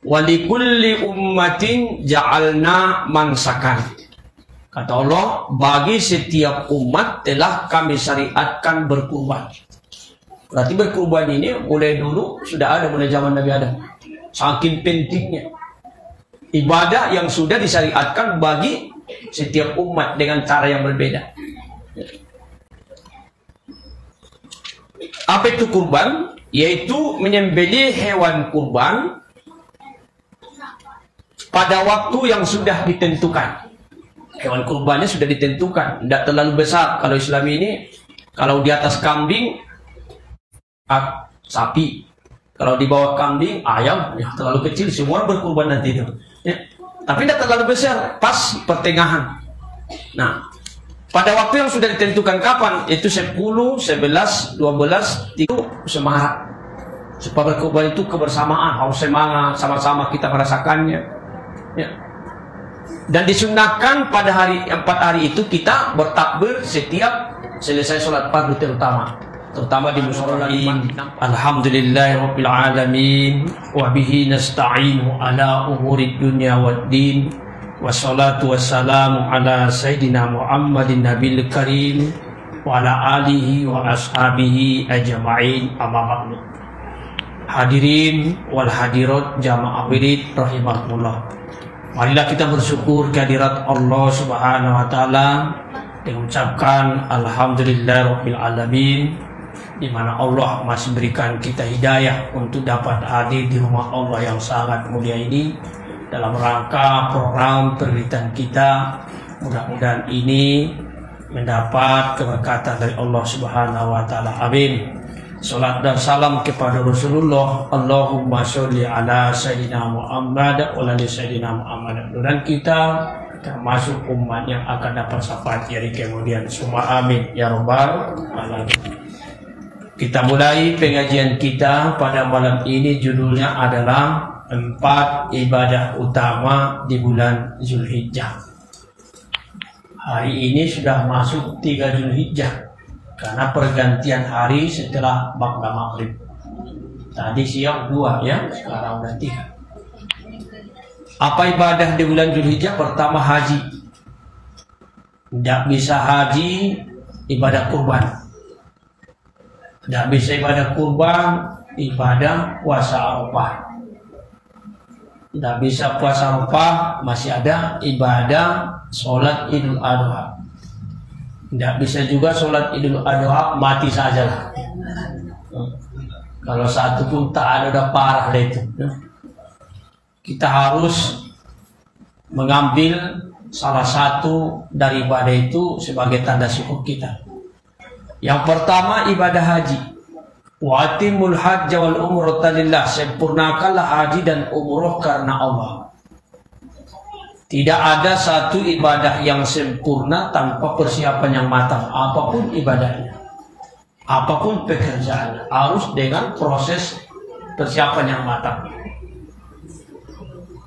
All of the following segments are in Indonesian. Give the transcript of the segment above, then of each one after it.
Walikulli ummatin ja'alna mansakan. Kata Allah, bagi setiap umat telah kami syariatkan berkurban. Berarti berkurban ini mulai dulu sudah ada, mulai zaman Nabi Adam. Saking pentingnya ibadah yang sudah disyariatkan bagi setiap umat dengan cara yang berbeda. Apa itu kurban? Yaitu menyembelih hewan kurban pada waktu yang sudah ditentukan. Hewan kurbannya sudah ditentukan, tidak terlalu besar. Kalau Islam ini, kalau di atas kambing, sapi. Kalau di bawah kambing, ayam. Ya, terlalu kecil, semua berkurban nanti itu. Ya. Tapi tidak terlalu besar, pas pertengahan. Nah, pada waktu yang sudah ditentukan kapan? Itu 10, 11, 12, itu semangat. Supaya berkurban itu kebersamaan, harus semangat, sama-sama kita merasakannya. Ya. Dan disunahkan pada hari 4 hari itu kita bertakbir setiap selesai sholat fardu terutama di mushola. Alhamdulillahirabbil alamin wa bihi nasta'inu ala umurid dunya waddin wassalatu wassalamu ala sayyidina Muhammadin nabiyil karim wa ala alihi wa ashabihi ajma'in, amma ba'du. Hadirin wal hadirat jamaah wirid rahimakumullah. Marilah kita bersyukur kehadirat Allah Subhanahu wa taala dengan mengucapkan alhamdulillahirabbil alamin, di mana Allah masih berikan kita hidayah untuk dapat hadir di rumah Allah yang sangat mulia ini dalam rangka program penelitian kita. Mudah-mudahan ini mendapat keberkatan dari Allah Subhanahu wa taala. Amin. Salat dan salam kepada Rasulullah. Allahumma sholli ala sayyidina Muhammad wa ala sayyidina Muhammad. Dan kita termasuk umat yang akan dapat syafaat hari kemudian. Semua amin ya rabbal alamin. Kita mulai pengajian kita pada malam ini, judulnya adalah 4 ibadah utama di bulan Zulhijjah. Hari ini sudah masuk 3 Zulhijjah. Karena pergantian hari setelah ba'da maghrib. Tadi siang 2 ya, sekarang udah 3. Apa ibadah di bulan Zulhijjah? Pertama haji. Tidak bisa haji ibadah kurban. Tidak bisa ibadah kurban ibadah puasa Arafah. Tidak bisa puasa Arafah masih ada ibadah sholat Idul Adha. Tidak bisa juga sholat Idul Adha mati saja lah. Kalau satu pun tak ada, udah parah deh itu. Kita harus mengambil salah satu dari ibadah itu sebagai tanda syukur kita. Yang pertama ibadah haji. Wa atimul hajja wal umrata lillah. Sempurnakanlah haji dan umroh karena Allah. Tidak ada satu ibadah yang sempurna tanpa persiapan yang matang. Apapun ibadahnya, apapun pekerjaannya, harus dengan proses persiapan yang matang.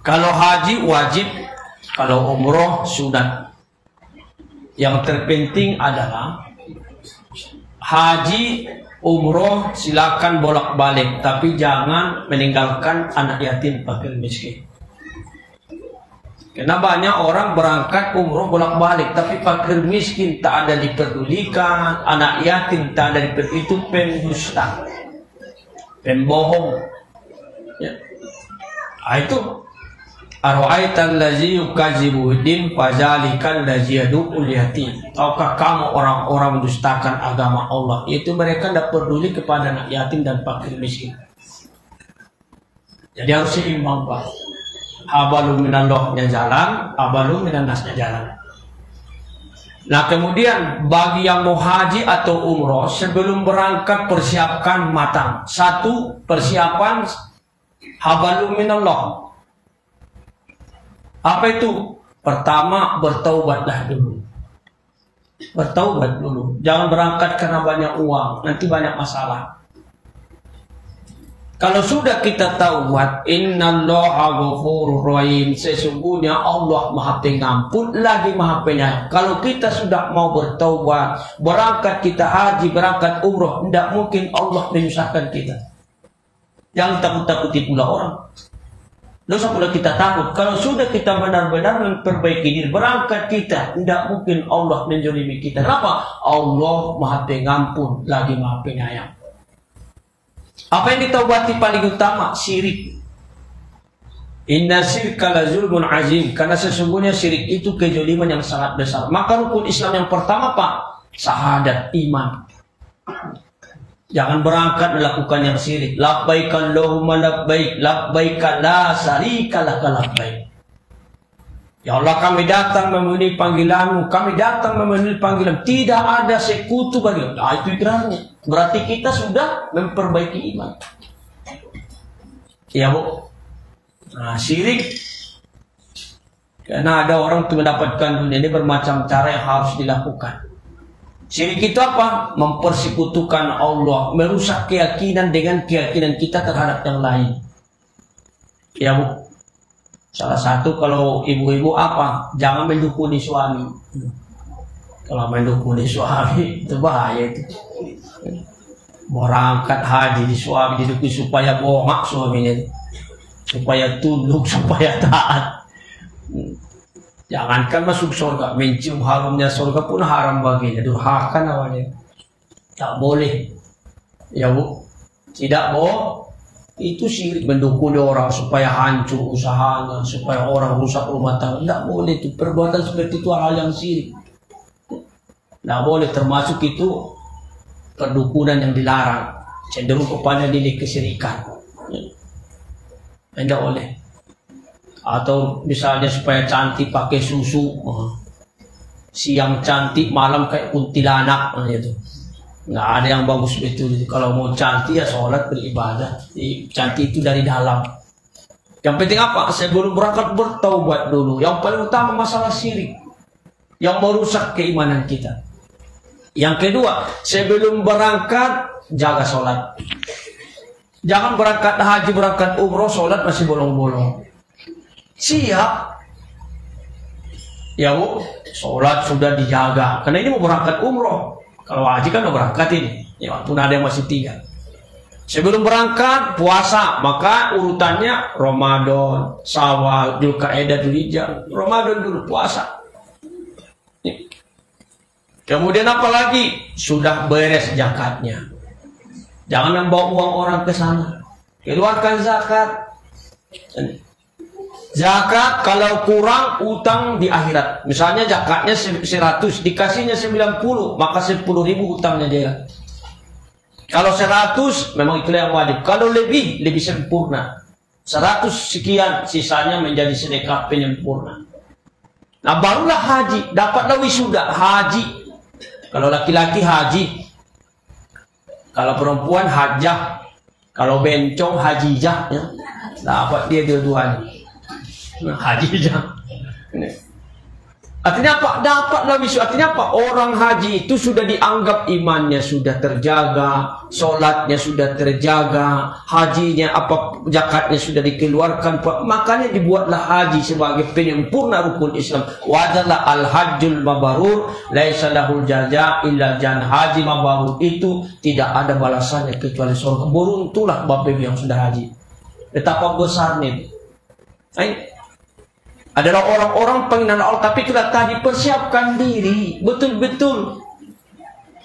Kalau haji wajib, kalau umroh sunat. Yang terpenting adalah haji, umroh silakan bolak-balik, tapi jangan meninggalkan anak yatim, fakir miskin. Karena banyak orang berangkat umroh bolak-balik, tapi fakir miskin tak ada diperdulikan, anak yatim tak ada diperdulikan. Itu pendusta, pembohong. Ya. Itu arwa'aital ladzi yukadzibu din fazalikal ladzi yad'ul yatim. Tahukah kamu orang-orang mendustakan agama Allah? Itu mereka tidak peduli kepada anak yatim dan fakir miskin. Jadi harus seimbang, Pak. Abalu minallahnya jalan, abalu minannasnya jalan. Nah, kemudian bagi yang mau haji atau umroh, sebelum berangkat persiapkan matang. Satu, persiapan habalu minallah. Apa itu? Pertama, bertaubatlah dulu. Bertaubat dulu. Jangan berangkat karena banyak uang, nanti banyak masalah. Kalau sudah kita taubat, innallaha ghafurur rahim, sesungguhnya Allah Maha Pengampun lagi Maha Penyayang. Kalau kita sudah mau bertaubat, berangkat kita haji, berangkat umroh, tidak mungkin Allah menyusahkan kita. Jangan takut-takuti pula orang. Tidak usah pula kita takut. Kalau sudah kita benar-benar memperbaiki diri, berangkat kita, tidak mungkin Allah menjolimi kita. Kenapa? Allah Maha Pengampun, lagi Maha Penyayang. Apa yang ditaubati paling utama? Syirik. Inna syirka la zulmun azim. Karena sesungguhnya syirik itu kezaliman yang sangat besar. Maka rukun Islam yang pertama, Pak, syahadat, iman. Jangan berangkat melakukan yang syirik. Labbaik Allahumma labbaik, labbaik la syarika laka labbaik. Ya Allah, kami datang memenuhi panggilanmu, kami datang memenuhi panggilan. Tidak ada sekutu bagimu. Nah, itu ikrarnya. Berarti kita sudah memperbaiki iman. Ya, Bu. Nah, syirik. Karena ada orang untuk mendapatkan dunia ini bermacam cara yang harus dilakukan. Syirik itu apa? Mempersekutukan Allah, merusak keyakinan dengan keyakinan kita terhadap yang lain. Ya, Bu. Salah satu kalau ibu-ibu apa? Jangan mendukuni suami. Kalau mendukuni suami itu bahaya itu. Berangkat haji di suami didukuni supaya bongak suaminya, supaya tunduk, supaya taat. Jangankan masuk surga, mencium harumnya surga pun haram baginya, durhaka namanya. Tak boleh. Ya, Bu. Tidak, Bu. Itu syirik, mendukung orang supaya hancur usahanya, supaya orang rusak rumah tangga. Tidak boleh itu. Perbuatan seperti itu hal yang syirik. Tidak boleh, termasuk itu perdukunan yang dilarang. Cenderung kepada nilai kesyirikan. Tidak boleh. Atau misalnya supaya cantik pakai susu, siang cantik malam kayak kuntilanak, gitu. Nggak ada yang bagus itu. Kalau mau cantik ya sholat beribadah. Cantik itu dari dalam. Yang penting apa? Sebelum berangkat bertaubat dulu. Yang paling utama masalah syirik yang merusak keimanan kita. Yang kedua, sebelum berangkat jaga sholat. Jangan berangkat haji, berangkat umroh, sholat masih bolong-bolong. Siap, ya, Bu, sholat sudah dijaga. Karena ini mau berangkat umroh. Kalau haji kan mau berangkat ini, ya walaupun ada yang masih tinggal. Sebelum berangkat puasa, maka urutannya Ramadan, Syawal, Dzulqa'dah, Dzulhijjah. Ramadan dulu puasa. Kemudian apa lagi? Sudah beres zakatnya. Jangan membawa uang orang ke sana. Keluarkan zakat. Zakat kalau kurang utang di akhirat. Misalnya zakatnya 100, dikasihnya 90, maka 10.000 utangnya dia. Kalau 100 memang itu yang wajib. Kalau lebih sempurna. 100 sekian, sisanya menjadi sedekah penyempurna. Nah, barulah haji, dapatlah wisuda haji. Kalau laki-laki haji, kalau perempuan hajah, kalau bencong hajijah, ya. Dapat dia dua-duanya. Haji jangan. Artinya apa? Dapatlah wisuda. Artinya apa? Orang haji itu sudah dianggap imannya sudah terjaga, sholatnya sudah terjaga, hajinya apa zakatnya sudah dikeluarkan. Makanya dibuatlah haji sebagai penyempurna rukun Islam. Wajarlah al-hajjul mabrur laisa lahul jaza illa jan. Haji mabrur itu tidak ada balasannya kecuali surga. Beruntunglah Bapak Ibu yang sudah haji. Betapa besarnya. Adalah orang-orang pengenalan Allah, tapi kita tadi persiapkan diri betul-betul.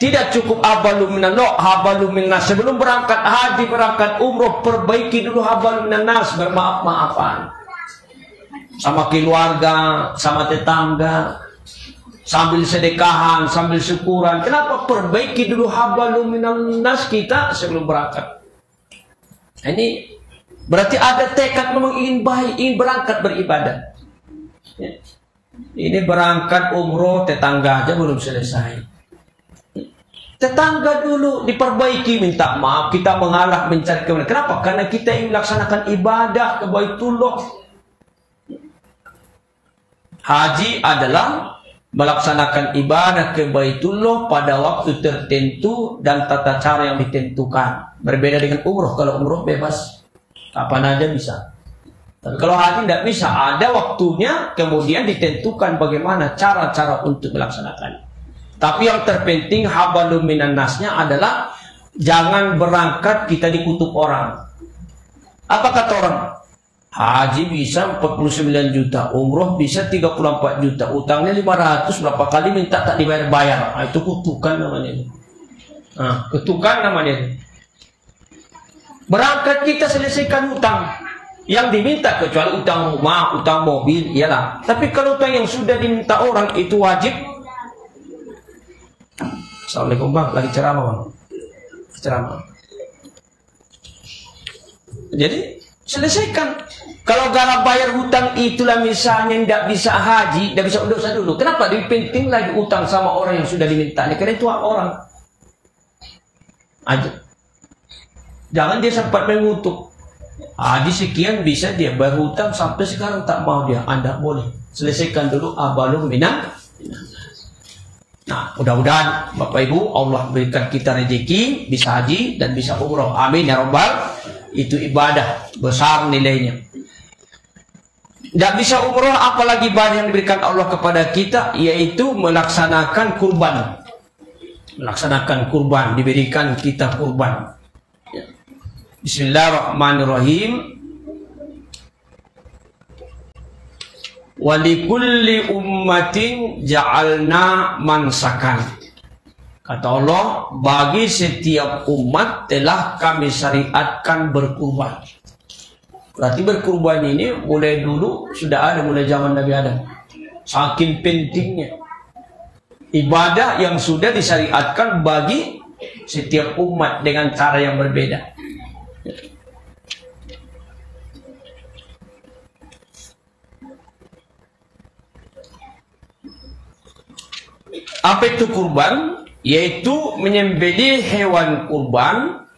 Tidak cukup habalu minallah, habalu minnas. Sebelum berangkat haji, berangkat umroh, perbaiki dulu habalu minnas, bermaaf-maafan sama keluarga, sama tetangga, sambil sedekahan, sambil syukuran. Kenapa? Perbaiki dulu habalu minnas kita sebelum berangkat. Ini berarti ada tekad memang ingin baik, ingin berangkat beribadah. Ini berangkat umroh, tetangga aja belum selesai. Tetangga dulu diperbaiki, minta maaf, kita mengalah mencari kebenaran. Kenapa? Karena kita ingin melaksanakan ibadah ke Baitullah. Haji adalah melaksanakan ibadah ke Baitullah pada waktu tertentu dan tata cara yang ditentukan. Berbeda dengan umroh. Kalau umroh bebas, kapan aja bisa. Tapi kalau haji tidak bisa, ada waktunya, kemudian ditentukan bagaimana cara-cara untuk melaksanakan. Tapi yang terpenting habalum minan nasnya adalah jangan berangkat kita dikutuk orang. Apa kata orang? Haji bisa 49 juta, umroh bisa 34 juta, utangnya 500, berapa kali minta tak dibayar-bayar. Nah, itu kutukan namanya. Nah, kutukan namanya. Berangkat kita selesaikan utang yang diminta, kecuali utang rumah, utang mobil, iyalah. Tapi kalau utang yang sudah diminta orang itu wajib. Assalamualaikum bang, lagi ceramah bang. Ceramah. Jadi selesaikan. Kalau gara bayar hutang itulah misalnya tidak bisa haji, tidak bisa dosa dulu. Kenapa? Dipenting lagi utang sama orang yang sudah diminta. Karena itu hak orang. Aja. Jangan dia sempat mengutuk. Haji sekian bisa dia bayar hutang sampai sekarang tak mau dia. Anda boleh selesaikan dulu abalum minang. Nah, mudah-mudahan Bapak Ibu Allah berikan kita rezeki bisa haji dan bisa umroh. Amin ya robbal. Itu ibadah besar nilainya. Tidak bisa umroh apalagi ibadah yang diberikan Allah kepada kita, yaitu melaksanakan kurban. Melaksanakan kurban, diberikan kita kurban. Bismillahirrahmanirrahim. Walikulli ummatin ja'alna mansakan. Kata Allah, bagi setiap umat telah kami syariatkan berkurban. Berarti berkurban ini mulai dulu sudah ada, mulai zaman Nabi Adam. Saking pentingnya ibadah yang sudah disyariatkan bagi setiap umat dengan cara yang berbeda. Apa itu kurban? Yaitu menyembelih hewan kurban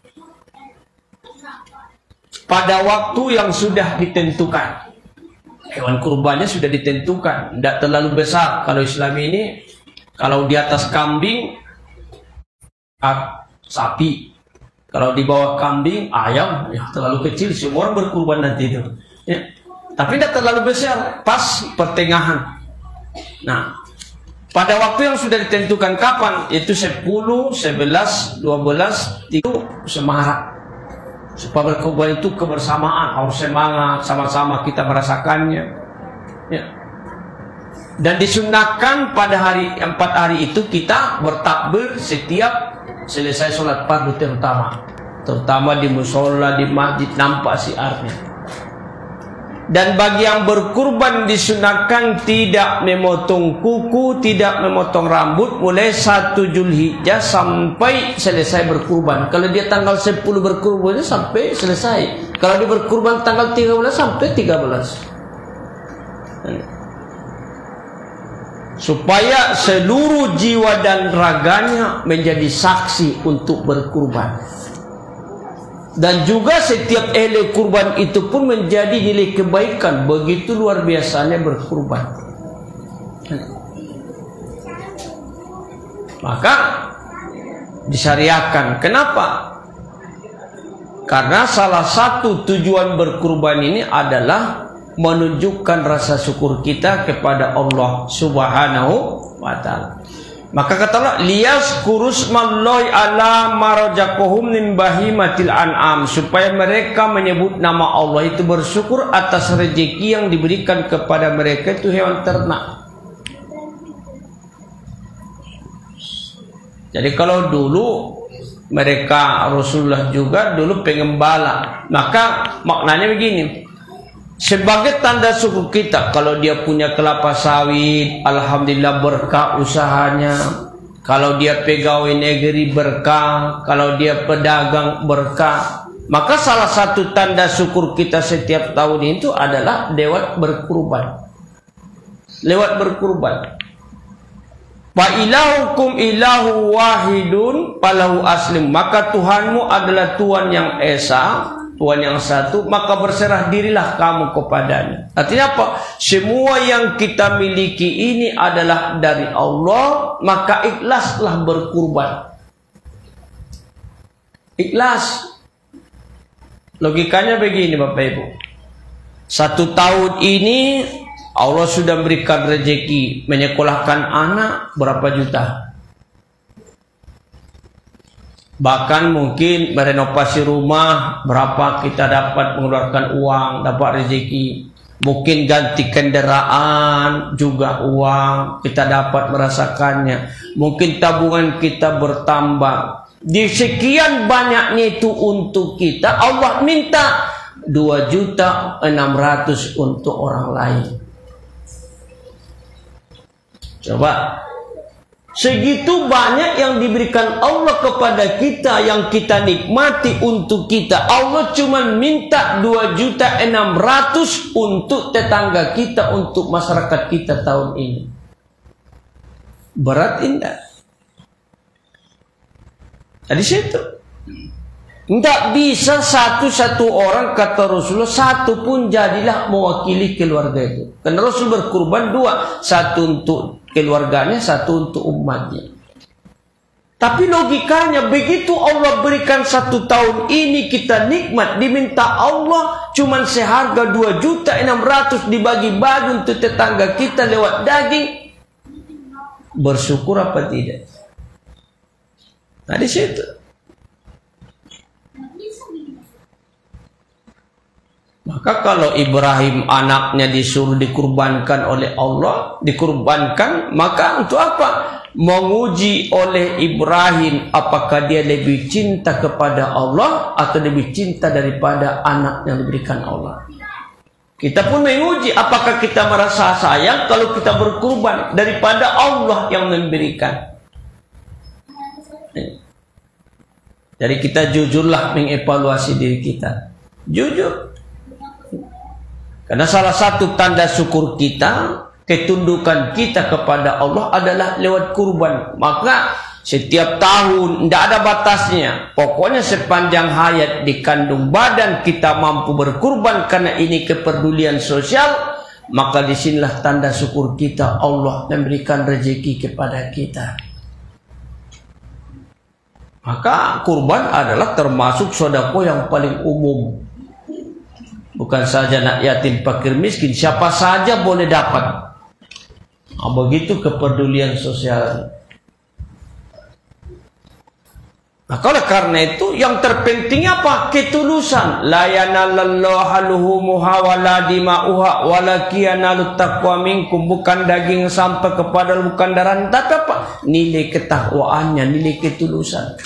pada waktu yang sudah ditentukan. Hewan kurbannya sudah ditentukan, tidak terlalu besar. Kalau Islam ini, kalau di atas kambing, sapi. Kalau di bawah kambing, ayam, ya terlalu kecil, semua orang berkurban nanti itu. Ya. Tapi tidak terlalu besar, pas pertengahan. Nah, pada waktu yang sudah ditentukan kapan, itu 10, 11, 12, itu semarak. Supaya berkurban itu kebersamaan, harus semangat, sama-sama kita merasakannya. Ya. Dan disunahkan pada hari 4 hari itu kita bertakbir setiap selesai sholat fardu terutama di musola, di masjid, nampak syiarnya. Dan bagi yang berkurban disunahkan tidak memotong kuku, tidak memotong rambut mulai 1 Zulhijjah sampai selesai berkurban. Kalau dia tanggal 10 berkurbannya sampai selesai. Kalau dia berkurban tanggal 13 sampai 13. Supaya seluruh jiwa dan raganya menjadi saksi untuk berkurban. Dan juga setiap helai kurban itu pun menjadi nilai kebaikan. Begitu luar biasanya berkurban. Maka disyariatkan. Kenapa? Karena salah satu tujuan berkurban ini adalah menunjukkan rasa syukur kita kepada Allah Subhanahu wa ta'ala. Maka kata Allah, liyazkurusmallahi ala marjakohum min bahimatil an'am, supaya mereka menyebut nama Allah itu bersyukur atas rezeki yang diberikan kepada mereka itu hewan ternak. Jadi kalau dulu mereka Rasulullah juga dulu pengembala, maka maknanya begini. Sebagai tanda syukur kita, kalau dia punya kelapa sawit, alhamdulillah berkah usahanya. Kalau dia pegawai negeri berkah, kalau dia pedagang berkah. Maka salah satu tanda syukur kita setiap tahun itu adalah lewat berkurban. Lewat berkurban. Fa ilahukum ilahu wahidun falahu aslim. Maka Tuhanmu adalah Tuhan yang esa, Tuhan yang satu, maka berserah dirilah kamu kepadanya. Artinya apa? Semua yang kita miliki ini adalah dari Allah, maka ikhlaslah berkurban. Ikhlas. Logikanya begini Bapak Ibu. 1 tahun ini Allah sudah berikan rezeki menyekolahkan anak berapa juta? Bahkan mungkin merenovasi rumah, berapa kita dapat mengeluarkan uang, dapat rezeki. Mungkin ganti kendaraan juga uang, kita dapat merasakannya. Mungkin tabungan kita bertambah. Di sekian banyaknya itu untuk kita, Allah minta 2.600.000 untuk orang lain. Coba, segitu banyak yang diberikan Allah kepada kita, yang kita nikmati untuk kita. Allah cuma minta 2.600.000 untuk tetangga kita, untuk masyarakat kita tahun ini. Berat indah. Di situ tidak bisa satu-satu orang, kata Rasulullah, satu pun jadilah mewakili keluarga itu. Karena Rasul berkurban 2, satu untuk keluarganya, satu untuk umatnya. Tapi logikanya begitu Allah berikan 1 tahun ini kita nikmat, diminta Allah cuman seharga 2.600.000 dibagi-bagi untuk tetangga kita lewat daging, bersyukur apa tidak? Nah di situ. Maka kalau Ibrahim anaknya disuruh dikurbankan oleh Allah, dikurbankan, maka untuk apa? Menguji oleh Ibrahim apakah dia lebih cinta kepada Allah atau lebih cinta daripada anak yang diberikan Allah. Kita pun menguji apakah kita merasa sayang kalau kita berkurban daripada Allah yang memberikan. Jadi kita jujurlah mengevaluasi diri kita. Jujur. Karena salah satu tanda syukur kita, ketundukan kita kepada Allah adalah lewat kurban. Maka setiap tahun tidak ada batasnya. Pokoknya sepanjang hayat di kandung badan kita mampu berkurban karena ini kepedulian sosial, maka disinilah tanda syukur kita, Allah memberikan rezeki kepada kita. Maka kurban adalah termasuk sedekah yang paling umum. Bukan saja anak yatim, fakir, miskin, siapa saja boleh dapat. Nah, begitu kepedulian sosial. Nah, oleh karena itu yang terpenting apa? Ketulusan. La yanalallahu luhumuha wala dima'uha walakin yanalut taqwa minkum. Bukan daging sampai kepada, bukan darah, tapi apa? Nilai ketakwaannya, nilai ketulusan.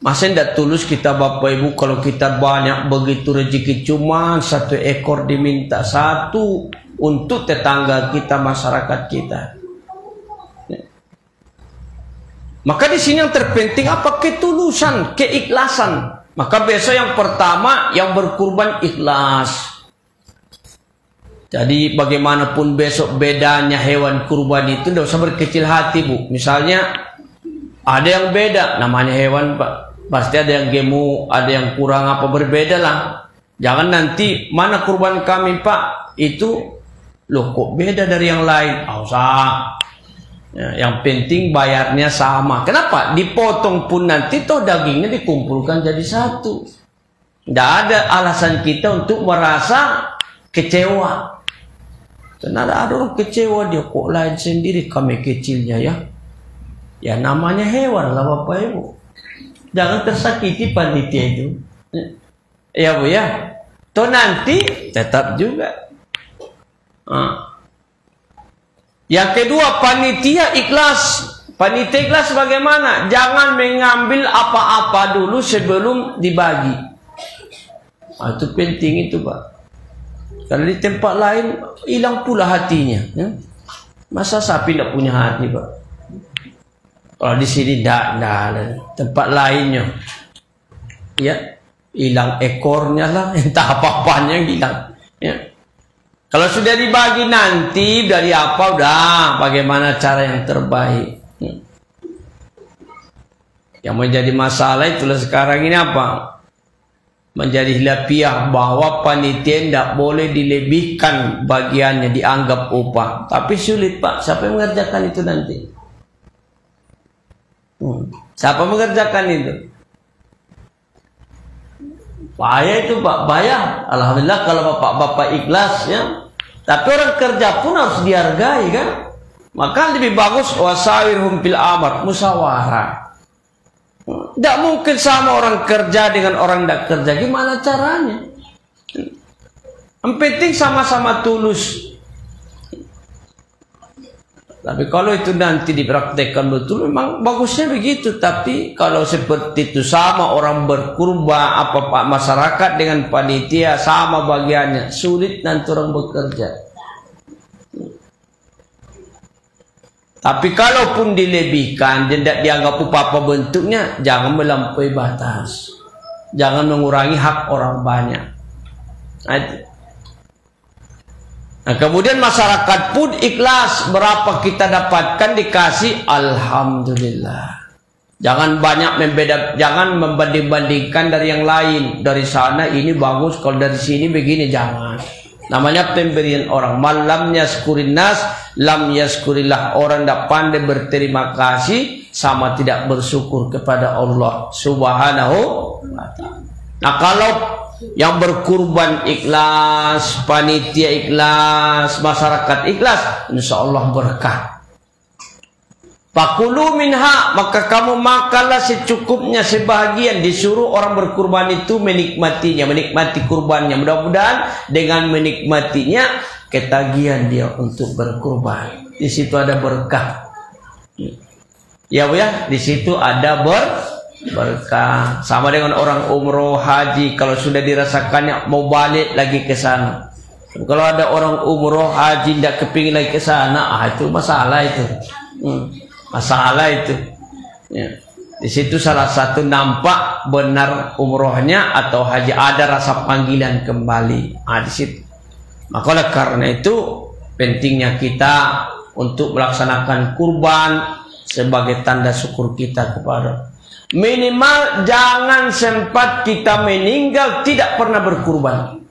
Masa tidak tulus kita Bapak Ibu kalau kita banyak begitu rezeki cuma 1 ekor diminta 1 untuk tetangga kita, masyarakat kita. Maka di sini yang terpenting apa? Ketulusan, keikhlasan. Maka besok yang pertama yang berkurban ikhlas. Jadi bagaimanapun besok bedanya hewan kurban itu tidak usah berkecil hati Bu. Misalnya ada yang beda namanya hewan Pak. Pasti ada yang gemuk, ada yang kurang apa, berbeda lah. Jangan nanti mana kurban kami Pak itu loh kok beda dari yang lain. Usah. Ya, yang penting bayarnya sama. Kenapa? Dipotong pun nanti toh dagingnya dikumpulkan jadi satu. Tidak ada alasan kita untuk merasa kecewa. Karena ada orang kecewa dia kok lain sendiri kami kecilnya ya. Ya namanya hewan lah Bapak Ibu. Jangan tersakiti panitia itu. Ya Bu ya. Toh nanti tetap juga. Yang kedua panitia ikhlas. Panitia ikhlas bagaimana? Jangan mengambil apa-apa dulu sebelum dibagi. Itu penting itu Pak. Kalau di tempat lain hilang pula hatinya. Ya? Masa sapi tidak punya hati Pak? Kalau di sini tidak, tempat lainnya, ya hilang ekornya lah, entah apa-apanya hilang. Ya. Kalau sudah dibagi nanti dari apa udah, bagaimana cara yang terbaik. Ya. Yang menjadi masalah itulah sekarang ini apa? Menjadi lapiah bahwa panitia tidak boleh dilebihkan bagiannya, dianggap upah. Tapi sulit Pak, siapa yang mengerjakan itu nanti? Siapa mengerjakan itu? Bahaya itu Pak, bahaya. Alhamdulillah kalau bapak-bapak ikhlas ya. Tapi orang kerja pun harus dihargai kan. Maka lebih bagus wasawirhum fil amr, musyawarah. Tidak mungkin sama orang kerja dengan orang tidak kerja. Gimana caranya? Yang penting sama-sama tulus. Tapi kalau itu nanti dipraktekkan betul, memang bagusnya begitu. Tapi kalau seperti itu sama orang berkurban, apa pak masyarakat dengan panitia sama bagiannya, sulit nanti orang bekerja. Tapi kalaupun dilebihkan, tidak dianggap apa-apa bentuknya, jangan melampaui batas, jangan mengurangi hak orang banyak. Nah, kemudian masyarakat pun ikhlas, berapa kita dapatkan dikasih, alhamdulillah. Jangan banyak jangan membanding-bandingkan dari yang lain. Dari sana ini bagus, kalau dari sini begini, jangan. Namanya pemberian orang. Malam yaskurin nas, lam yaskurillah. Orang tidak pandai berterima kasih, sama tidak bersyukur kepada Allah Subhanahu wa ta'ala. Nah, kalau yang berkurban ikhlas, panitia ikhlas, masyarakat ikhlas, insya Allah berkah. Fakulu minha, maka kamu makanlah secukupnya, sebahagian. Disuruh orang berkurban itu menikmatinya, menikmati kurbannya. Mudah-mudahan dengan menikmatinya ketagihan dia untuk berkurban. Di situ ada berkah. Ya Bu ya, di situ ada berkah. Sama dengan orang umroh haji, kalau sudah dirasakannya mau balik lagi ke sana. Kalau ada orang umroh haji tidak kepingin lagi ke sana, itu masalah itu. Masalah itu. Ya. Di situ salah satu nampak benar umrohnya atau haji, ada rasa panggilan kembali. Di situ. Maka oleh karena itu pentingnya kita untuk melaksanakan kurban sebagai tanda syukur kita kepada. Minimal jangan sempat kita meninggal tidak pernah berkurban.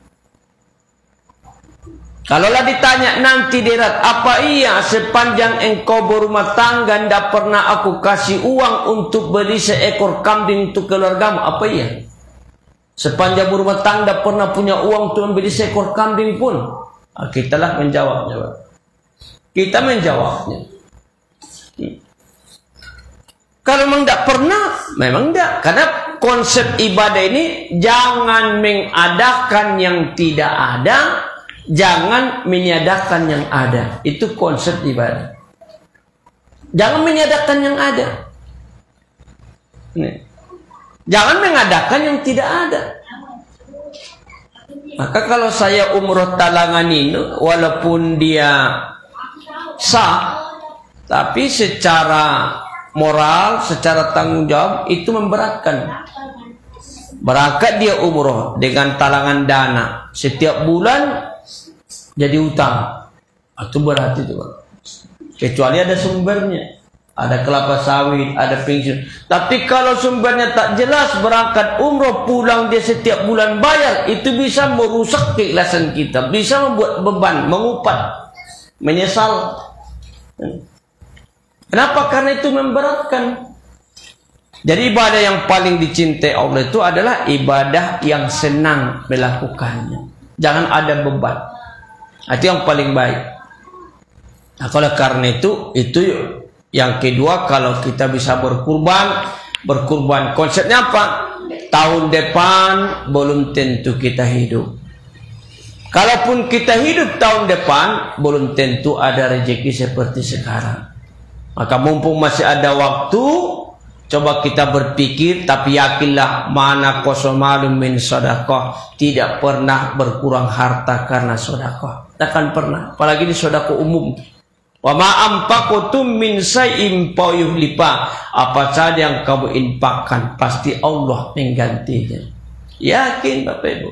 Kalaulah ditanya nanti derat, apa iya sepanjang engkau berumah tangga tidak pernah aku kasih uang untuk beli seekor kambing untuk keluargamu? Apa iya? Sepanjang berumah tangga pernah punya uang untuk membeli seekor kambing pun? Kita lah menjawabnya. Kita menjawabnya. Kalau memang tidak pernah, memang tidak. Karena konsep ibadah ini jangan mengadakan yang tidak ada, jangan menyadakan yang ada. Itu konsep ibadah. Jangan menyadakan yang ada. Jangan mengadakan yang tidak ada. Maka kalau saya umroh talangan ini, walaupun dia sah, tapi secara moral, secara tanggung jawab itu memberatkan. Berangkat dia umroh dengan talangan dana, setiap bulan jadi utang, itu berat itu Pak. Kecuali ada sumbernya, ada kelapa sawit, ada pensiun. Tapi kalau sumbernya tak jelas, berangkat umroh pulang dia setiap bulan bayar, itu bisa merusak keikhlasan kita, bisa membuat beban, mengupat, menyesal. Kenapa? Karena itu memberatkan. Jadi ibadah yang paling dicintai Allah itu adalah ibadah yang senang melakukannya. Jangan ada beban. Itu yang paling baik. Nah, kalau karena itu yang kedua, kalau kita bisa berkurban konsepnya apa? Tahun depan belum tentu kita hidup. Kalaupun kita hidup tahun depan, belum tentu ada rezeki seperti sekarang. Maka mumpung masih ada waktu, coba kita berpikir, tapi yakinlah mana kosomalum min sedekah, tidak pernah berkurang harta karena sedekah. Takkan pernah, apalagi di sedekah umum. Wa ma anfaqtum min syai'in fayuhlifa, apa saja yang kamu infakkan pasti Allah menggantinya. Yakin Bapak Ibu.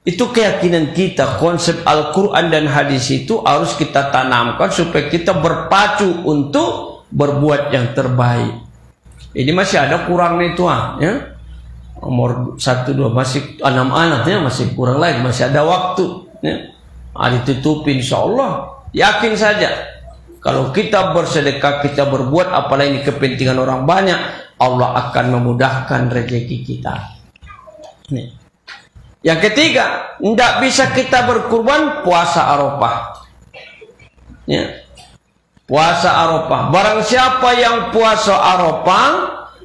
Itu keyakinan kita. Konsep Al-Quran dan hadis itu harus kita tanamkan supaya kita berpacu untuk berbuat yang terbaik. Ini masih ada kurangnya itu ya. Umur 1-2 masih 6 anaknya masih kurang lagi, masih ada waktu ya. Ditutupi insya Allah. Yakin saja kalau kita bersedekah, kita berbuat apalagi ini kepentingan orang banyak, Allah akan memudahkan rezeki kita. Nih. Yang ketiga, tidak bisa kita berkurban puasa Arafah. Ya. Puasa Arafah. Barang siapa yang puasa Arafah,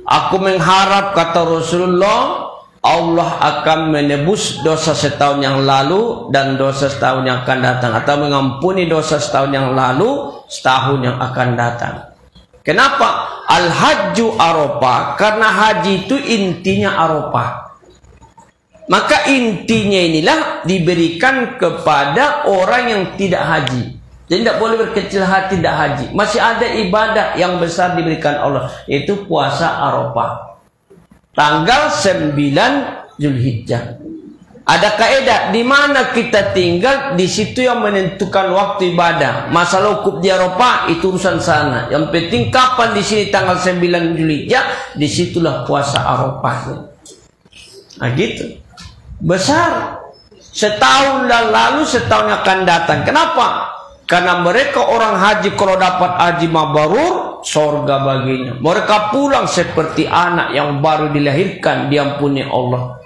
aku mengharap, kata Rasulullah, Allah akan menebus dosa setahun yang lalu dan dosa setahun yang akan datang, atau mengampuni dosa setahun yang lalu, setahun yang akan datang. Kenapa? Al-Hajju Arafah, karena haji itu intinya Arafah. Maka intinya inilah diberikan kepada orang yang tidak haji. Jadi tidak boleh berkecil hati tidak haji. Masih ada ibadah yang besar diberikan Allah, yaitu puasa Arafah. Tanggal 9 Zulhijjah. Ada kaidah di mana kita tinggal, di situ yang menentukan waktu ibadah. Masalah wukuf di Arafah itu urusan sana. Yang penting kapan di sini tanggal 9 Zulhijjah, disitulah puasa Arafah. Nah gitu. Besar. Setahun lalu, setahun akan datang. Kenapa? Karena mereka orang haji, kalau dapat haji mabrur, surga baginya. Mereka pulang seperti anak yang baru dilahirkan, diampuni Allah.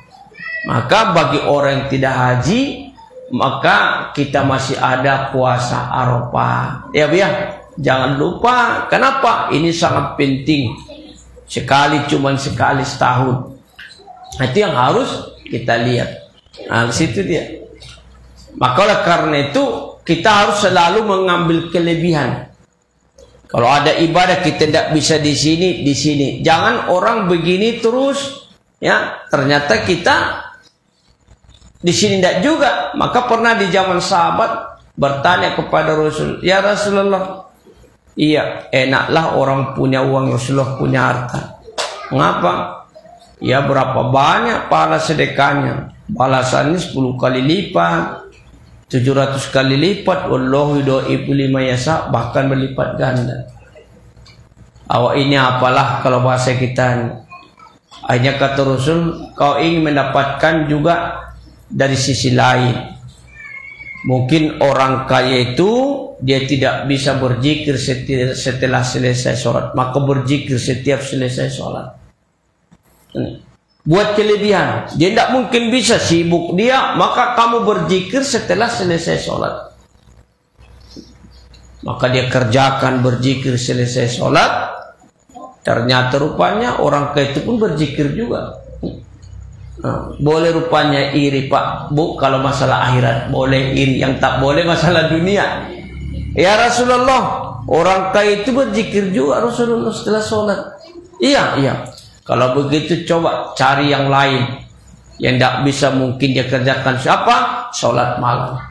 Maka bagi orang yang tidak haji, maka kita masih ada puasa Arafah. Ya jangan lupa. Kenapa? Ini sangat penting. Cuman sekali setahun. Itu yang harus kita lihat. Nah, di situ dia. Maka oleh karena itu, kita harus selalu mengambil kelebihan. Kalau ada ibadah kita tidak bisa di sini, di sini. Jangan orang begini terus, ya. Ternyata kita di sini tidak juga. Maka pernah di zaman sahabat bertanya kepada Rasul, ya Rasulullah, iya enaklah orang punya uang, Rasulullah punya harta. Mengapa? Ya berapa banyak pahala sedekahnya? Balasannya 10 kali lipat. 700 kali lipat, wallahu yudha'ifu liman yasha, bahkan berlipat ganda. Awak ini apalah kalau bahasa kita. Hanya kata Rasul, kau ingin mendapatkan juga dari sisi lain. Mungkin orang kaya itu dia tidak bisa berzikir setelah selesai sholat, maka berzikir setiap selesai sholat. Buat kelebihan, dia tidak mungkin bisa, sibuk dia, maka kamu berzikir setelah selesai sholat. Maka dia kerjakan berzikir selesai sholat. Ternyata rupanya orang kaya itu pun berzikir juga. Nah, boleh rupanya iri Pak Bu kalau masalah akhirat, boleh iri. Yang tak boleh masalah dunia. Ya Rasulullah, orang kaya itu berzikir juga Rasulullah setelah sholat. Iya. Kalau begitu coba cari yang lain yang tidak bisa mungkin dia kerjakan. Siapa? Sholat malam.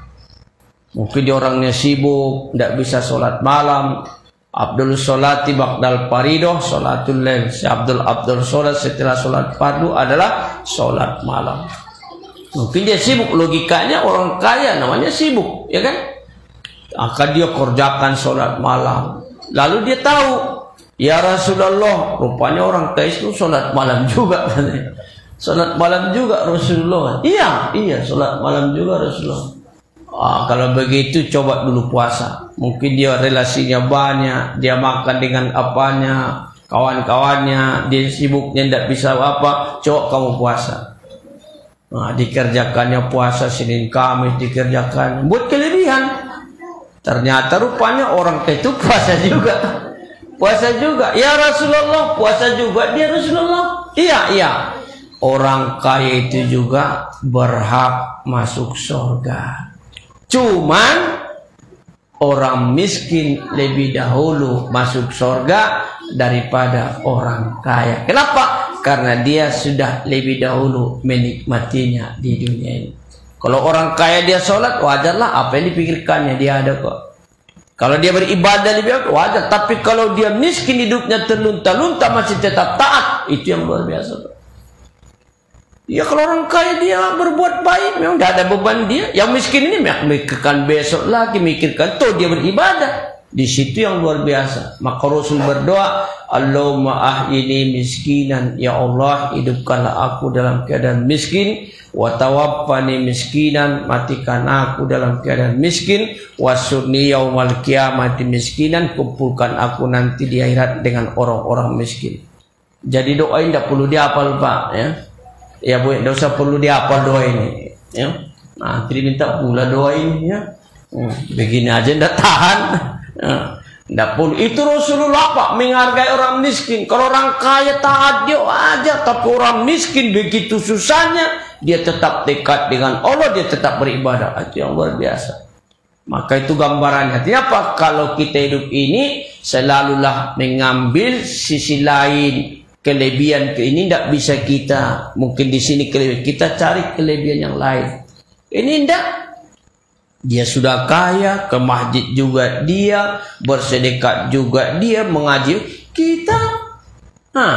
Mungkin dia orangnya sibuk, tidak bisa sholat malam. Abdul sholati ba'dal faridoh sholatul lail. Si Abdul sholat setelah sholat fardu adalah sholat malam. Mungkin dia sibuk, logikanya orang kaya namanya sibuk, ya kan? Akan dia kerjakan sholat malam. Lalu dia tahu, ya Rasulullah, rupanya orang kaya itu sholat malam juga. Sholat malam juga Rasulullah. Iya, sholat malam juga Rasulullah. Kalau begitu coba dulu puasa. Mungkin dia relasinya banyak, dia makan dengan apanya, kawan-kawannya, dia sibuknya tidak bisa apa. Coba kamu puasa. Nah, dikerjakannya puasa Senin Kamis dikerjakan buat kelebihan. Ternyata rupanya orang kaya itu puasa juga. Puasa juga, ya Rasulullah, puasa juga dia Rasulullah. Iya. Orang kaya itu juga berhak masuk surga. Cuman orang miskin lebih dahulu masuk surga daripada orang kaya. Kenapa? Karena dia sudah lebih dahulu menikmatinya di dunia ini. Kalau orang kaya dia sholat, wajarlah apa yang dipikirkannya, dia ada kok. Kalau dia beribadah lebih wajar, tapi kalau dia miskin hidupnya terlunta-lunta masih tetap taat, itu yang luar biasa. Ya kalau orang kaya dia berbuat baik, memang tidak ada beban dia. Yang miskin ini mikirkan besok lagi, mikirkan tuh dia beribadah. Di situ yang luar biasa. Maka Rasul berdoa, Allahumma ahyini miskinan, ya Allah hidupkanlah aku dalam keadaan miskin. Wa tawaffani miskinan, matikan aku dalam keadaan miskin. Wasurni yaumal qiyamati miskinan, kumpulkan aku nanti di akhirat dengan orang-orang miskin. Jadi doa ini tidak perlu dihafal Pak, ya. Ya Bu, tidak usah perlu dihafal doa ini, ya. Nanti diminta pula doa ini, ya. Begini aja tidak tahan. Tidak pun itu Rasulullah Pak menghargai orang miskin. Kalau orang kaya taat dia aja, tapi orang miskin begitu susahnya dia tetap dekat dengan Allah, dia tetap beribadah. Itu yang luar biasa. Maka itu gambarannya. Artinya apa? Kalau kita hidup ini selalulah mengambil sisi lain, kelebihan ini tidak bisa kita. Mungkin di sini kelebihan kita cari kelebihan yang lain. Ini tidak. Dia sudah kaya, ke masjid juga dia, bersedekah juga dia, mengaji. Kita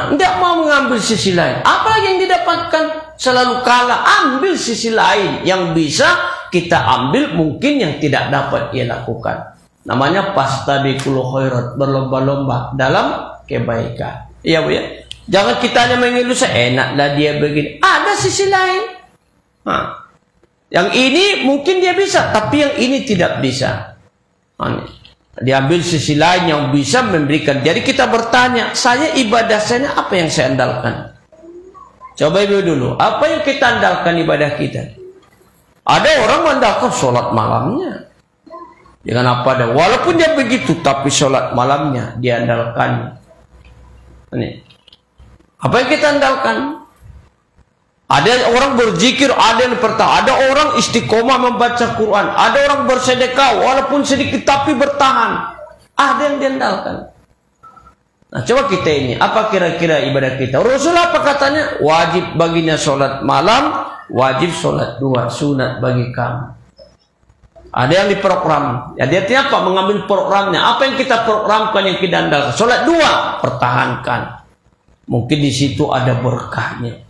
tidak mau mengambil sisi lain. Apalagi yang didapatkan selalu kalah. Ambil sisi lain yang bisa kita ambil, mungkin yang tidak dapat ia lakukan. Namanya fastabiqul khairat, berlomba-lomba dalam kebaikan. Iya Bu ya. Jangan kita hanya mengeluh, enaklah dia begini. Ada sisi lain. Yang ini mungkin dia bisa, tapi yang ini tidak bisa. Diambil sisi lain yang bisa memberikan. Jadi kita bertanya, saya ibadah saya apa yang saya andalkan? Coba ibu dulu, apa yang kita andalkan ibadah kita? Ada orang mengandalkan sholat malamnya. Dengan apa ada? Walaupun dia begitu, tapi sholat malamnya dia andalkan. Apa yang kita andalkan? Ada orang berzikir, ada yang bertahan, ada orang istiqomah membaca Quran, ada orang bersedekah walaupun sedikit tapi bertahan. Ada yang diandalkan. Nah, coba kita ini, apa kira-kira ibadah kita? Rasul apa katanya? Wajib baginya sholat malam, wajib sholat 2 sunat bagi kamu. Ada yang diprogram. Ya, dia apa? Mengambil programnya. Apa yang kita programkan, yang kita andalkan? Sholat 2, pertahankan. Mungkin di situ ada berkahnya.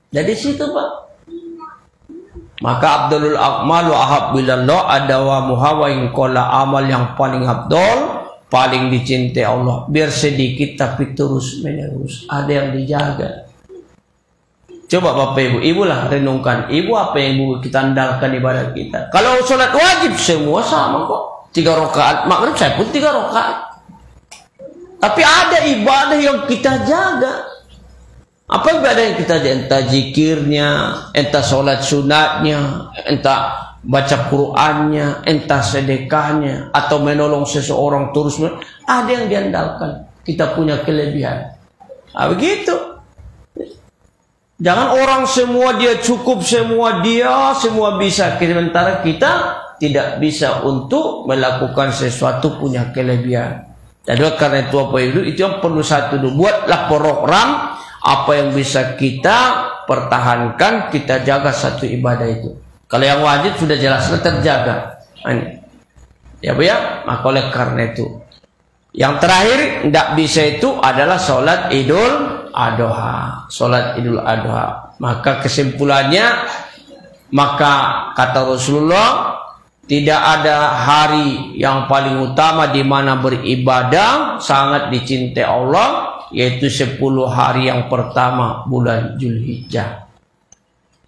Dari situ Pak. Maka Abdulul Akmalu ahabbilallah adawa muhawain kola amal yang paling abdul, paling dicintai Allah. Biar sedikit tapi terus menerus. Ada yang dijaga. Coba Bapak Ibu, Ibu lah renungkan. Ibu apa yang Ibu kita andalkan ibadah kita? Kalau sholat wajib semua sama kok. 3 rakaat. Maghrib saya pun 3 rakaat. Tapi ada ibadah yang kita jaga. Apa ibadah yang kita jaga? Entah zikirnya, entah sholat sunatnya, entah baca Qur'annya, entah sedekahnya, atau menolong seseorang terus. Ada yang diandalkan. Kita punya kelebihan. Begitu. Jangan orang semua dia cukup, semua dia, semua bisa. Sementara kita tidak bisa untuk melakukan sesuatu punya kelebihan. Jadi karena itu apa itu yang perlu satu dulu. Buatlah program apa yang bisa kita pertahankan, kita jaga satu ibadah itu. Kalau yang wajib sudah jelas terjaga. Ya Bu ya, maka oleh karena itu yang terakhir tidak bisa itu adalah sholat Idul Adha. Sholat Idul Adha. Maka kesimpulannya, maka kata Rasulullah, tidak ada hari yang paling utama di mana beribadah sangat dicintai Allah, yaitu 10 hari yang pertama bulan Zulhijjah.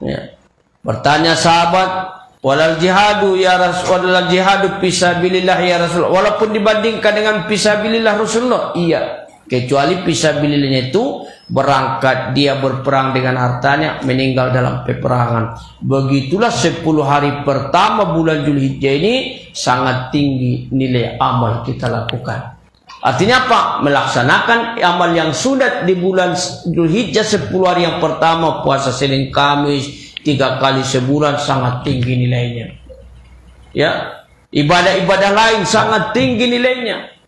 Ya. Bertanya sahabat, walal jihadu ya Rasul, walal jihadu fisabilillah ya Rasul. Walaupun dibandingkan dengan fisabilillah Rasulullah, iya. Kecuali fisabilillahnya itu berangkat dia berperang dengan hartanya, meninggal dalam peperangan. Begitulah 10 hari pertama bulan Zulhijjah ini sangat tinggi nilai amal kita lakukan. Artinya apa? Melaksanakan amal yang sunat di bulan Zulhijjah 10 hari yang pertama, puasa Senin Kamis 3 kali sebulan sangat tinggi nilainya. Ya, ibadah-ibadah lain sangat tinggi nilainya.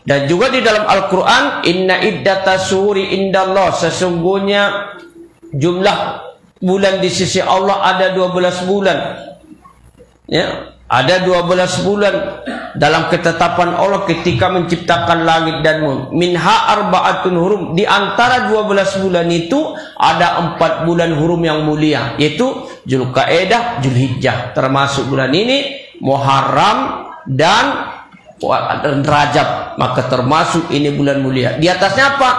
Dan juga di dalam Al-Quran, inna iddatas syuhuri indallah, sesungguhnya jumlah bulan di sisi Allah ada 12 bulan. Ya, ada 12 bulan dalam ketetapan Allah ketika menciptakan langit dan bumi. Minha arba'atun hurum, di antara 12 bulan itu ada 4 bulan hurum yang mulia, yaitu Zulqa'dah, Zulhijjah, termasuk bulan ini Muharram dan Rajab, maka termasuk ini bulan mulia. Di atasnya apa?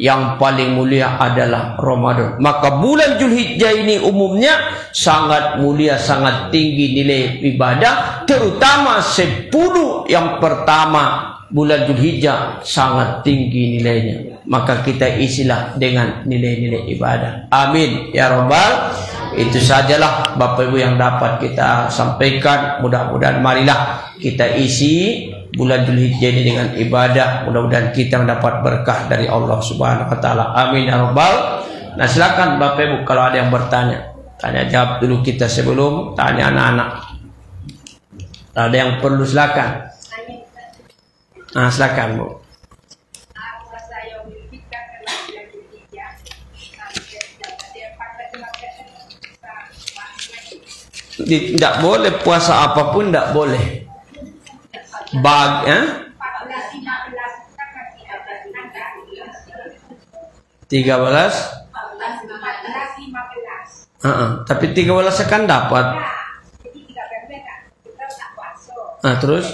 Yang paling mulia adalah Ramadan. Maka bulan Zulhijjah ini umumnya sangat mulia, sangat tinggi nilai ibadah, terutama 10 yang pertama bulan Zulhijjah sangat tinggi nilainya. Maka kita isilah dengan nilai-nilai ibadah. Amin ya Rabbal. Itu sajalah Bapak Ibu yang dapat kita sampaikan. Mudah-mudahan marilah kita isi bulan Dzulhijjah ini dengan ibadah. Mudah-mudahan kita mendapat berkah dari Allah Subhanahu wa taala. Amin ya rabbal. Nah, silakan Bapak Ibu kalau ada yang bertanya. Tanya jawab dulu kita sebelum tanya anak-anak. Ada yang perlu silakan. Nah, silakan Bu. Tidak boleh puasa apapun, tidak boleh. 13, tapi 13 kan dapat. Terus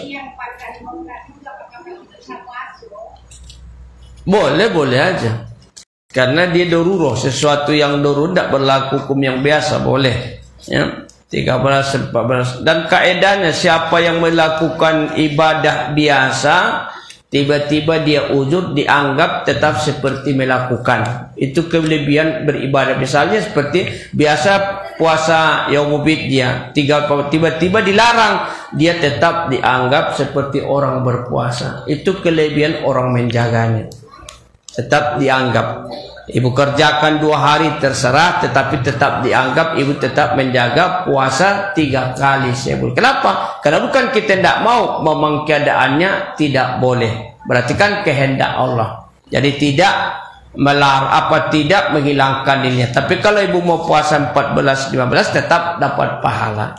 boleh aja. Karena dia darurat, sesuatu yang darurat tidak berlaku hukum yang biasa, boleh. Ya. 13, 14. Dan kaedahnya siapa yang melakukan ibadah biasa tiba-tiba dia uzur dianggap tetap seperti melakukan. Itu kelebihan beribadah. Misalnya seperti biasa puasa yaumubid dia tiba-tiba dilarang, dia tetap dianggap seperti orang berpuasa. Itu kelebihan orang menjaganya. Tetap dianggap. Ibu kerjakan 2 hari terserah, tetapi tetap dianggap ibu tetap menjaga puasa 3 kali sebulan. Kenapa? Karena bukan kita tidak mau, memang keadaannya tidak boleh. Berarti kan kehendak Allah. Jadi tidak tidak menghilangkan dirinya. Tapi kalau ibu mau puasa 14, 15 tetap dapat pahala.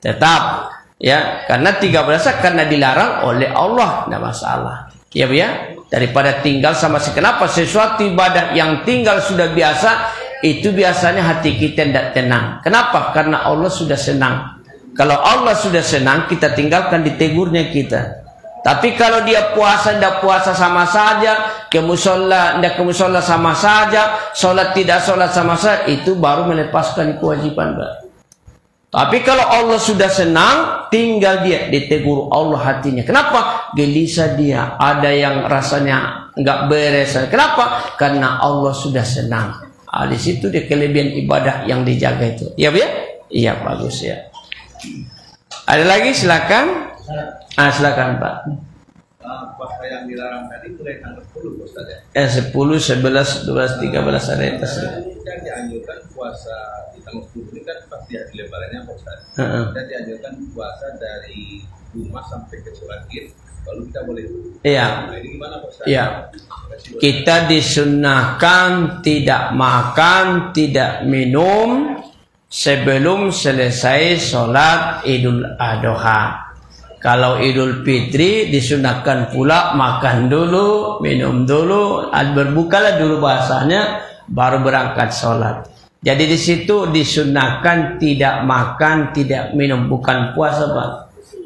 Tetap, ya, karena 13 karena dilarang oleh Allah, tidak masalah. Ya Bu ya. Daripada tinggal sama kenapa sesuatu ibadah yang tinggal sudah biasa itu biasanya hati kita tidak tenang. Kenapa? Karena Allah sudah senang. Kalau Allah sudah senang, kita tinggalkan ditegurnya kita. Tapi kalau dia puasa tidak puasa sama saja, ke musola tidak ke musola sama saja, sholat tidak sholat sama saja, itu baru melepaskan kewajiban, Pak. Tapi kalau Allah sudah senang, tinggal dia ditegur Allah hatinya. Kenapa? Gelisah dia, ada yang rasanya nggak beres. Kenapa? Karena Allah sudah senang. Di situ dia kelebihan ibadah yang dijaga itu. Iya, Bu ya? Iya, bagus ya. Ada lagi silakan. Silakan Pak. Puasa yang dilarang tadi mulai tanggal 10 Ustaz ya? 10, 11, 12, 13 ada yang tersebut. Kita dianjurkan puasa di tanggal 10 ini kan pasti hari lebarannya Ustaz. Kita dianjurkan puasa dari rumah sampai ke sholat Id, lalu kita boleh. Iya. Nah, ini gimana Ustaz? Iya. Kita disunahkan tidak makan, tidak minum sebelum selesai sholat Idul Adha. Kalau Idul Fitri disunahkan pula makan dulu, minum dulu, berbukalah dulu bahasanya, baru berangkat sholat. Jadi di situ disunahkan tidak makan, tidak minum, bukan puasa Pak.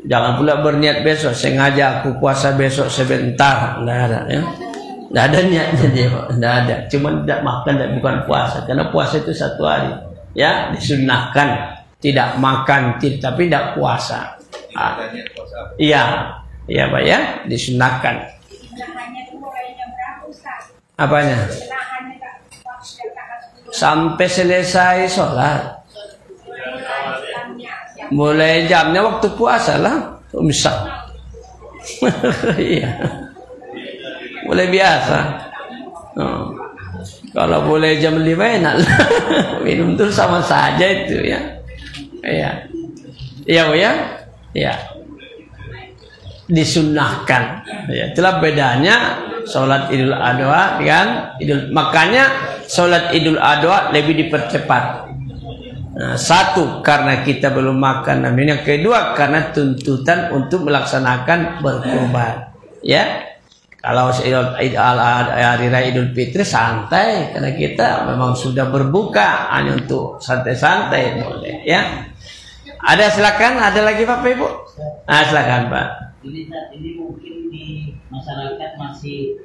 Jangan pula berniat besok, sengaja aku puasa besok sebentar, tidak ada ya. Tidak ada niatnya dia Pak, tidak ada. Cuma tidak makan dan bukan puasa, karena puasa itu 1 hari. Ya, disunahkan tidak makan, tapi tidak puasa. Iya, iya Pak ya, disunahkan. Apanya? Sampai selesai sholat. Mulai jamnya waktu puasa lah, bisa. Iya, boleh biasa. Kalau boleh jam 5 enak. Minum tuh sama saja itu ya. Iya, iya Bu ya. Ya, disunahkan. Ya, itulah bedanya sholat Idul Adha dengan makanya sholat Idul Adha lebih dipercepat. Nah, 1 karena kita belum makan, dan yang kedua karena tuntutan untuk melaksanakan berkurban. Ya, kalau hari raya Idul Fitri santai karena kita memang sudah berbuka, hanya untuk santai-santai boleh ya. Ada silakan, ada lagi Bapak Ibu? Silakan Pak. Ini mungkin di masyarakat masih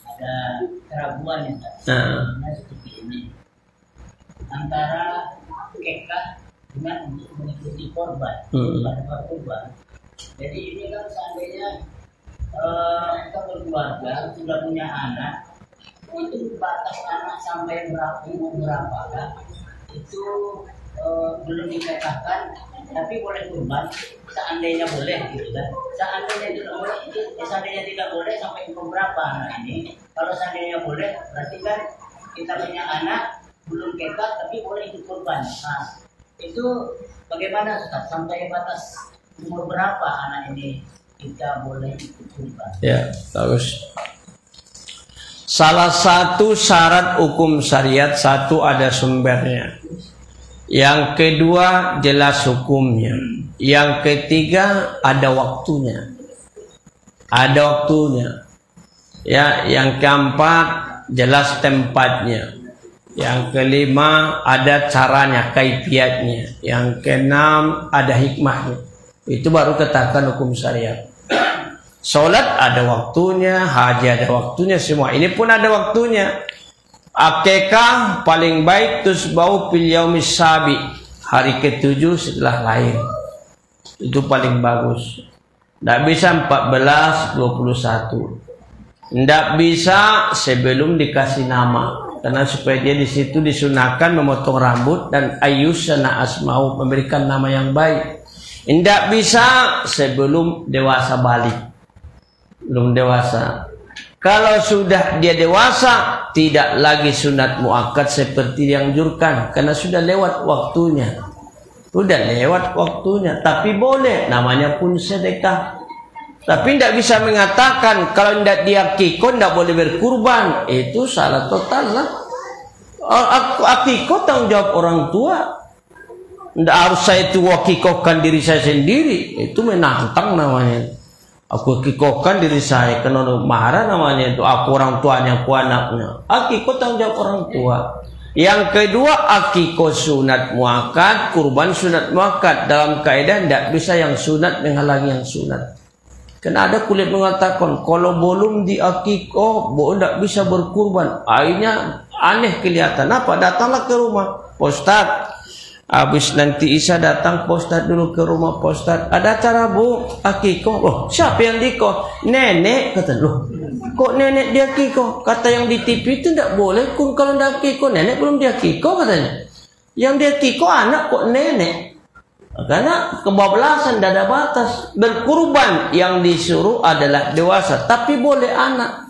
ada keraguan ya Pak. Seperti ini antara kekah dengan untuk mengikuti korban pada korban. Jadi ini kan seandainya kita berkeluarga sudah punya anak, itu batas anak sampai berapa kan itu belum dikatakan tapi boleh kurban seandainya boleh gitu kan. Seandainya tidak boleh, seandainya tidak boleh sampai umur berapa anak ini? Kalau seandainya boleh, berarti kan kita punya anak belum kekat tapi boleh ikut kurban. Nah, itu bagaimana Ustaz? Sampai batas umur berapa anak ini kita boleh ikut kurban? Ya, bagus. Salah satu syarat hukum syariat, satu ada sumbernya. Yang kedua jelas hukumnya. Yang ketiga ada waktunya. Ada waktunya. Ya, yang keempat jelas tempatnya. Yang kelima ada caranya, kaifiatnya. Yang keenam ada hikmahnya. Itu baru katakan hukum syariat. Salat ada waktunya, haji ada waktunya, semua ini pun ada waktunya. Akikah paling baik tusbau fil yaumis sabi, hari ke-7 setelah lahir. Itu paling bagus. Tidak bisa 14, 21. Tidak bisa sebelum dikasih nama. Karena supaya dia di situ disunahkan memotong rambut dan ayyusana asma'u, memberikan nama yang baik. Tidak bisa sebelum dewasa balik. Belum dewasa. Kalau sudah dia dewasa, tidak lagi sunat muakkad seperti yang dianjurkan, karena sudah lewat waktunya. Sudah lewat waktunya, tapi boleh, namanya pun sedekah. Tapi tidak bisa mengatakan kalau tidak diakikah tidak boleh berkurban. Itu salah total lah. Akikah tanggung jawab orang tua. Tidak harus saya itu akikahkan diri saya sendiri. Itu menantang namanya. Aku akikahkan diri saya, kena marah namanya itu. Aku orang tuanya, aku anaknya. Akikah tanggung jawab orang tua. Yang kedua, akikah sunat muakkad, kurban sunat muakkad. Dalam kaidah tidak bisa yang sunat menghalangi yang sunat. Karena ada kulit mengatakan kalau belum diakikah, tidak bisa berkurban. Akhirnya aneh kelihatan. Apa? Datanglah ke rumah, Pak Ustaz. Habis nanti Isa datang, Pak Ustaz dulu ke rumah Pak Ustaz. Ada acara Bu, akikah. Loh, siapa yang diakikah? Nenek. Kata, loh, kok nenek diakikah? Kata yang di TV itu tidak boleh. Kalau tidak akikah, nenek belum diakikah katanya. Yang diakikah anak kok nenek. Karena kebablasan, tidak ada batas. Berkurban yang disuruh adalah dewasa, tapi boleh anak.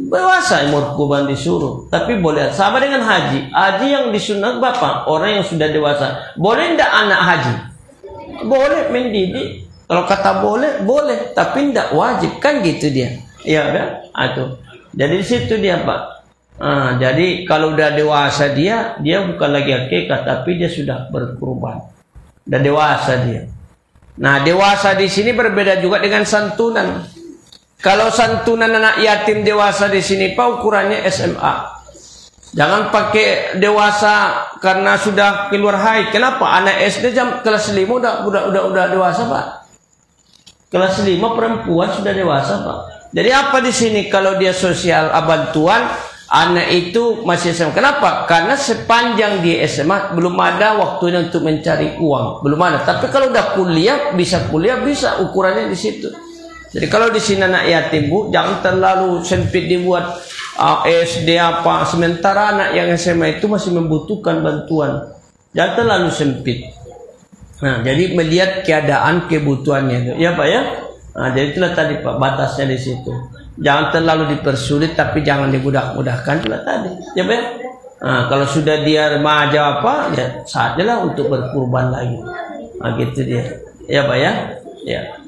Dewasa umur kurban disuruh, tapi boleh. Sama dengan haji. Haji yang disunat bapak, orang yang sudah dewasa. Boleh tidak anak haji? Boleh mendidik. Kalau kata boleh, boleh, tapi tidak wajib, kan gitu dia. Iya kan? Aduh. Jadi di situ dia Pak. Jadi kalau udah dewasa dia bukan lagi akikah, tapi dia sudah berkurban. Udah dewasa dia. Nah, dewasa di sini berbeda juga dengan santunan. Kalau santunan anak yatim dewasa di sini Pak ukurannya SMA. Jangan pakai dewasa karena sudah keluar haid. Kenapa? Anak SD kelas 5 udah dewasa Pak. Kelas 5 perempuan sudah dewasa Pak. Jadi apa di sini kalau dia sosial bantuan anak itu masih SMA. Kenapa? Karena sepanjang di SMA belum ada waktunya untuk mencari uang, belum ada. Tapi kalau udah kuliah bisa ukurannya di situ. Jadi kalau di sini anak yatim Bu, jangan terlalu sempit dibuat SD apa. Sementara anak yang SMA itu masih membutuhkan bantuan. Jangan terlalu sempit. Nah, jadi melihat keadaan kebutuhannya, ya Pak ya. Nah, jadi itulah tadi Pak batasnya di situ. Jangan terlalu dipersulit, tapi jangan dimudah-mudahkan itulah tadi, ya Pak. Nah, kalau sudah dia remaja apa, ya saatnya lah untuk berkurban lagi. Nah, gitu dia, ya Pak ya. Ya.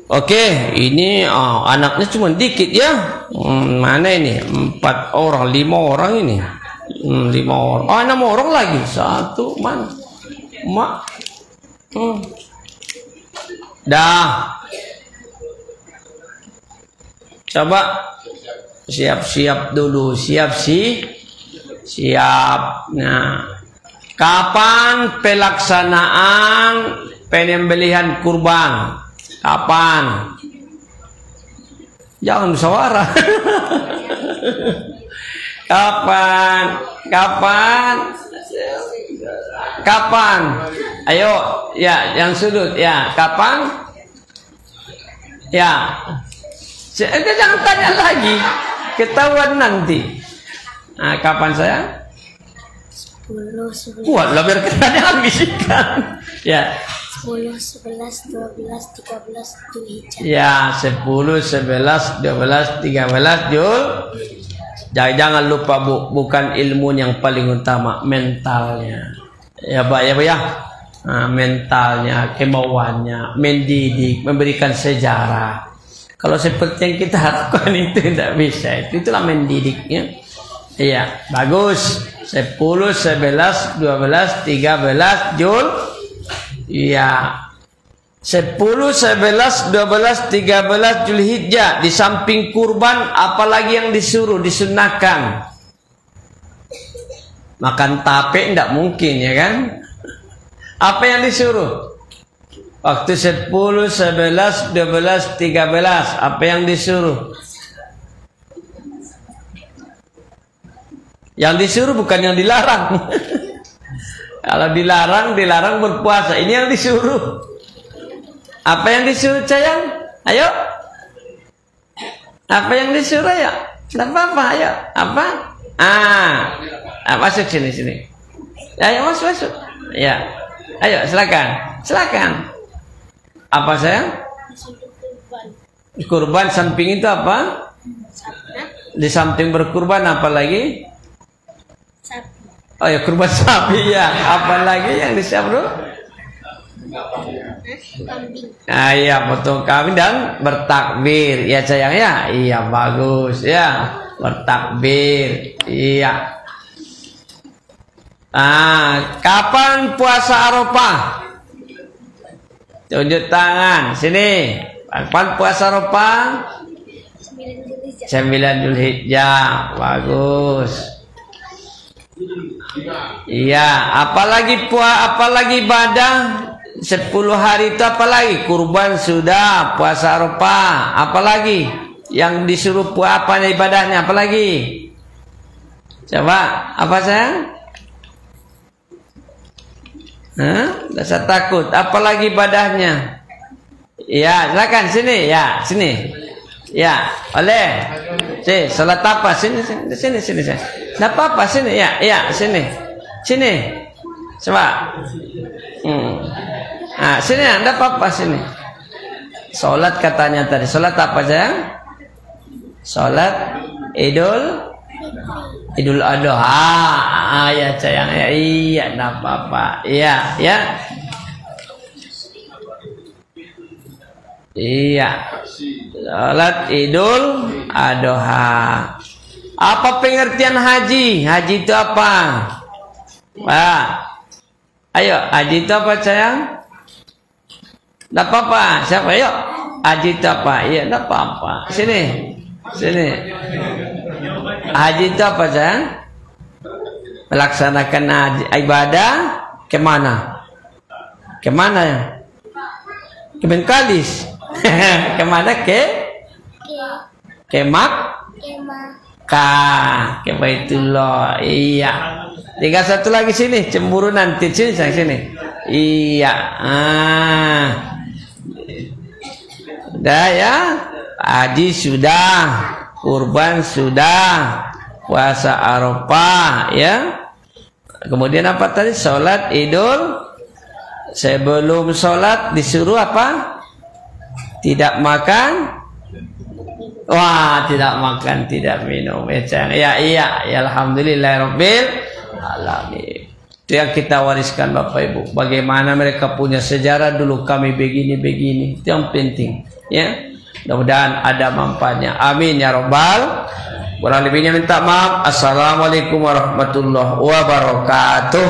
Oke, ini anaknya cuma dikit ya. Mana ini? 4 orang, 5 orang ini. 5 orang. 6 orang lagi. 1 mana? Mak. Dah. Coba siap-siap dulu. Siap. Nah, kapan pelaksanaan penyembelihan kurban? Kapan? Jangan musyawarah. Kapan? Ayo, ya, yang sudut, ya. Kapan? Ya. Jangan tanya lagi, ketahuan nanti. Nah, kapan saya? 10. Buatlah biar kita jangan bisikan. Ya. 10, 11, 12, 13 Dzulhijjah. Ya, 10, 11, 12, 13 Jul. Jangan lupa Bu, bukan ilmu yang paling utama, mentalnya. Ya Pak ya, Pak ya. Nah, mentalnya, kemauannya, mendidik, memberikan sejarah. Kalau seperti yang kita harapkan itu tidak bisa. Itulah mendidiknya. Iya, bagus. 10, 11, 12, 13 Jul. Iya. 10, 11, 12, 13 Dzulhijjah. Di samping kurban, apalagi yang disuruh, disunahkan. Makan tape tidak mungkin ya kan? Apa yang disuruh? Waktu 10, 11, 12, 13 apa yang disuruh? Yang disuruh bukan yang dilarang. Kalau dilarang berpuasa. Ini yang disuruh. Apa yang disuruh sayang? Ayo. Apa yang disuruh ya? Tidak apa-apa, ayo. Apa? Masuk sini. Ayo masuk. Ya. Ayo silakan. Apa sayang? Kurban samping itu apa? Di samping berkurban apa lagi? Sapi. Oh ya, kurban sapi ya. Apa lagi yang disiap bro? Kambing. Iya, potong kambing dan bertakbir. Ya sayang ya. Iya bagus ya. Bertakbir. Iya. Kapan puasa Arafah? Tunjuk tangan sini. Kapan puasa Arafah? 9 Dzulhijjah. Bagus. Iya, apalagi ibadah 10 hari itu apalagi? Kurban sudah, puasa Arafah, apalagi yang disuruh apa ibadahnya apalagi? Coba apa sayang? Dasar takut. Apalagi ibadahnya? Ya, silakan sini. Ya, sini. Ya, oleh. Sini, salat apa? Sini. Enggak apa-apa sini. Ya, sini. Coba. Sini, enggak apa-apa sini. Salat katanya tadi. Salat apa sayang? Salat Idul Adha. Ya sayang ya. Iya, enggak apa-apa. Iya. Salat Idul Adha. Apa pengertian haji? Haji itu apa? Ayo, haji itu apa sayang? Enggak apa-apa. Siapa? Ayo. Haji itu apa? Iya, enggak apa-apa. Sini. Haji itu apa sayang? Melaksanakan haji, ibadah kemana? Ya? Ke Bengkalis. Kemana ke Makkah, ke Baitullah. Iya. Tinggal satu lagi sini, cemburu nanti sini. Iya. Udah ya. Haji sudah, kurban sudah, puasa Arafah ya. Kemudian apa tadi? Salat Idul. Sebelum salat disuruh apa? Tidak makan. Wah, tidak makan, tidak minum. Ya, alhamdulillahirabbil alamin. Itu yang kita wariskan Bapak Ibu. Bagaimana mereka punya sejarah dulu, kami begini. Itu yang penting ya. Mudah-mudahan ada manfaatnya. Amin ya rabbal. Kurang lebihnya minta maaf. Assalamualaikum warahmatullahi wabarakatuh.